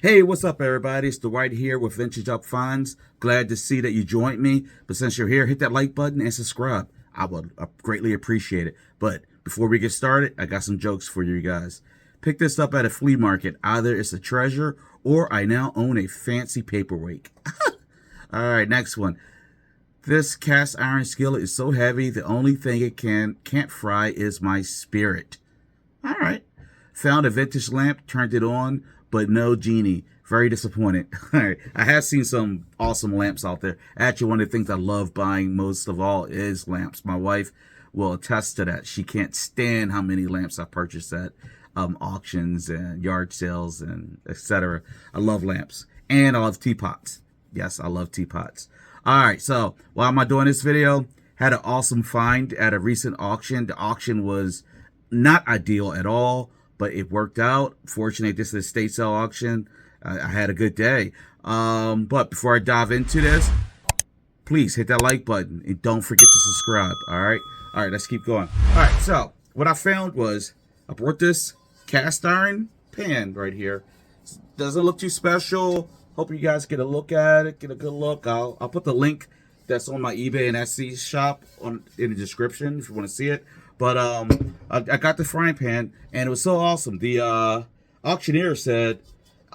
Hey, what's up, everybody? It's Dwight here with Vintage Finds. Glad to see that you joined me. But since you're here, hit that like button and subscribe. I would greatly appreciate it. But before we get started, I got some jokes for you guys. Pick this up at a flea market. Either it's a treasure or I now own a fancy paperweight. All right, next one. This cast iron skillet is so heavy, the only thing it can't fry is my spirit. All right. Found a vintage lamp, turned it on, but no genie. Very disappointed. All right. I have seen some awesome lamps out there. Actually, one of the things I love buying most of all is lamps. My wife will attest to that. She can't stand how many lamps I purchased at auctions and yard sales and etc. I love lamps. And I love teapots. Yes, I love teapots. All right, so why am I doing this video? Had an awesome find at a recent auction. The auction was not ideal at all, but it worked out. Fortunately, this is a state sale auction. I had a good day. But before I dive into this, please hit that like button and don't forget to subscribe. All right, let's keep going. All right, so what I found was I bought this cast iron pan right here. Doesn't look too special. Hope you guys get a look at it, get a good look. I'll put the link that's on my eBay and Etsy shop in the description if you want to see it. But I got the frying pan and it was so awesome. The auctioneer said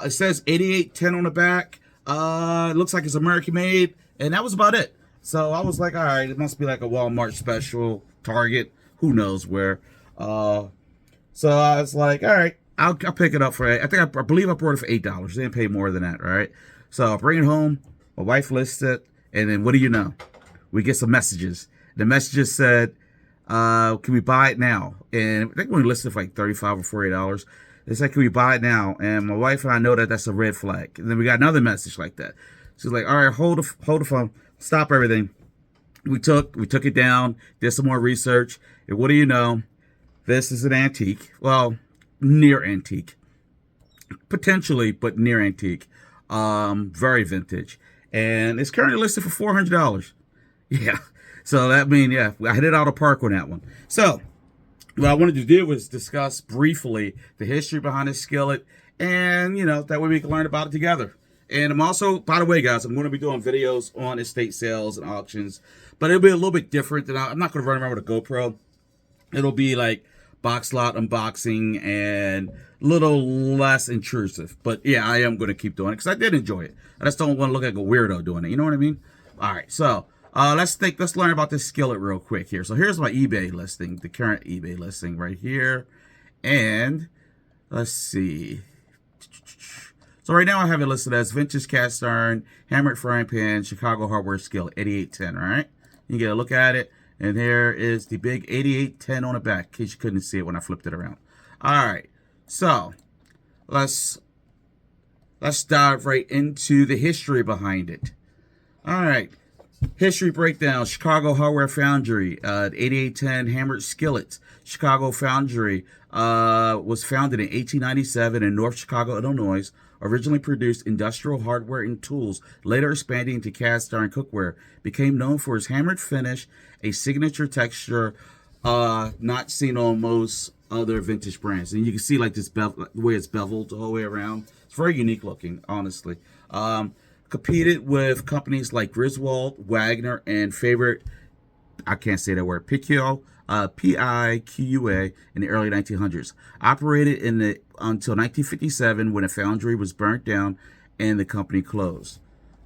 it says 8810 on the back. It looks like it's American made, and that was about it. So I was like, all right, it must be like a Walmart special, Target, who knows where. So I was like, all right, I'll pick it up for, I believe I bought it for $8. Didn't pay more than that, right? So I bring it home. My wife lists it. And then what do you know? We get some messages. The messages said, can we buy it now? And I think we listed for like $35 or $40. They said, can we buy it now? And my wife and I know that that's a red flag. And then we got another message like that. She's like, all right, hold the phone, stop everything. We took it down, did some more research. And what do you know? This is an antique. Well, near antique, potentially, but near antique. Very vintage, and it's currently listed for $400. Yeah, so that means, yeah, I hit it out of the park on that one. So what I wanted to do was discuss briefly the history behind this skillet, and that way we can learn about it together. And I'm also, by the way, guys, I'm going to be doing videos on estate sales and auctions, but it'll be a little bit different. I'm not going to run around with a GoPro. It'll be like box lot unboxing and a little less intrusive. But yeah, I am going to keep doing it because I did enjoy it. I just don't want to look like a weirdo doing it. You know what I mean? All right, so let's learn about this skillet real quick here. So here's my eBay listing, the current eBay listing right here. And let's see. So right now I have it listed as vintage cast iron, hammered frying pan, Chicago hardware skillet, 8810, all right? You get a look at it. And there is the big 8810 on the back, in case you couldn't see it when I flipped it around. All right, so let's dive right into the history behind it. All right, history breakdown. Chicago Hardware Foundry, 8810 hammered skillets. Chicago Foundry was founded in 1897 in North Chicago, Illinois. Originally produced industrial hardware and tools, later expanding into cast iron cookware, became known for its hammered finish, a signature texture not seen on most other vintage brands. And you can see like this the way it's beveled all the way around. It's very unique looking, honestly. Competed with companies like Griswold, Wagner, and favorite, I can't say that word, Picua, P-I-Q-U-A, in the early 1900s. Operated until 1957 when a foundry was burnt down and the company closed.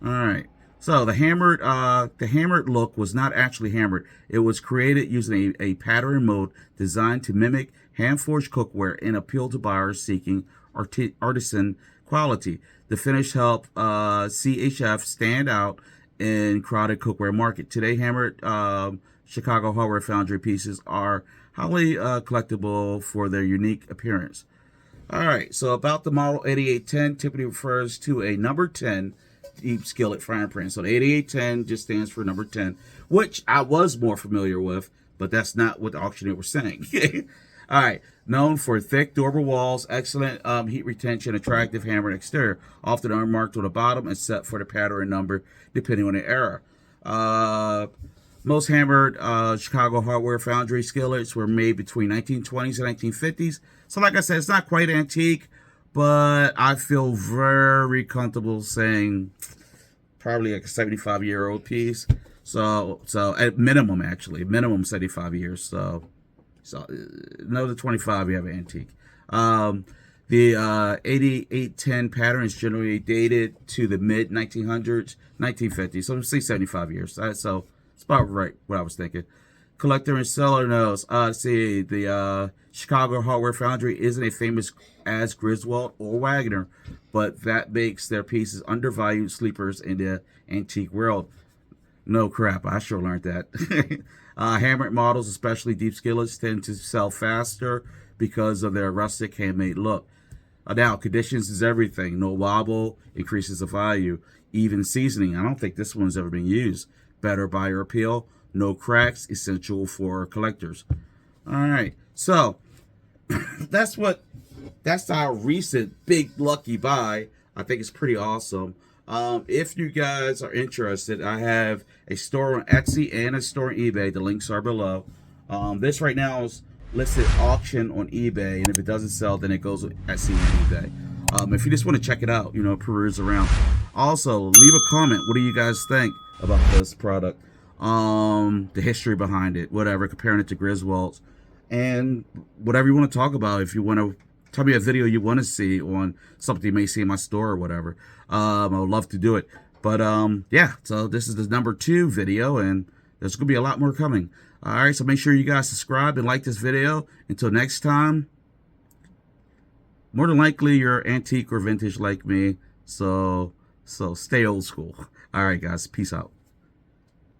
All right. So the hammered look was not actually hammered. It was created using a pattern mold designed to mimic hand-forged cookware and appeal to buyers seeking artisan quality. The finish helped CHF stand out in crowded cookware market. Today, hammered Chicago Hardware Foundry pieces are highly collectible for their unique appearance. All right, so about the model 8810 typically refers to a number 10 deep skillet frying pan. So the 8810 just stands for number 10, which I was more familiar with, but that's not what the auctioneer was saying. All right, known for thick, durable walls, excellent heat retention, attractive hammered exterior, often unmarked on the bottom and set for the pattern and number depending on the era. Most hammered Chicago Hardware Foundry skillets were made between 1920s and 1950s. So like I said, it's not quite antique, but I feel very comfortable saying probably like a 75-year-old piece. So at minimum, actually, minimum 75 years. So another 25 we have an antique. The 8810 pattern is generally dated to the mid 1900s, 1950s. So say 75 years. So it's about right what I was thinking. Collector and seller knows. See, the Chicago Hardware Foundry isn't a famous as Griswold or Wagner, but that makes their pieces undervalued sleepers in the antique world. No crap, I sure learned that. Hammered models, especially deep skillets, tend to sell faster because of their rustic handmade look. Now, conditions is everything. No wobble increases the value. Even seasoning. I don't think this one's ever been used. Better buyer appeal. No cracks. Essential for collectors. All right. So that's our recent big lucky buy. I think it's pretty awesome. If you guys are interested, I have a store on Etsy and a store on eBay. The links are below. This right now is listed auction on eBay, and if it doesn't sell, then it goes with Etsy and eBay. If you just want to check it out, peruse around. Also, leave a comment. What do you guys think about this product? The history behind it, whatever, comparing it to Griswold's, and whatever you want to talk about. If you want to tell me a video you want to see on something you may see in my store or whatever, I would love to do it. But yeah, so this is the number 2 video, and there's gonna be a lot more coming. All right, so make sure you guys subscribe and like this video. Until next time, more than likely you're antique or vintage like me, so stay old school. All right, guys, peace out.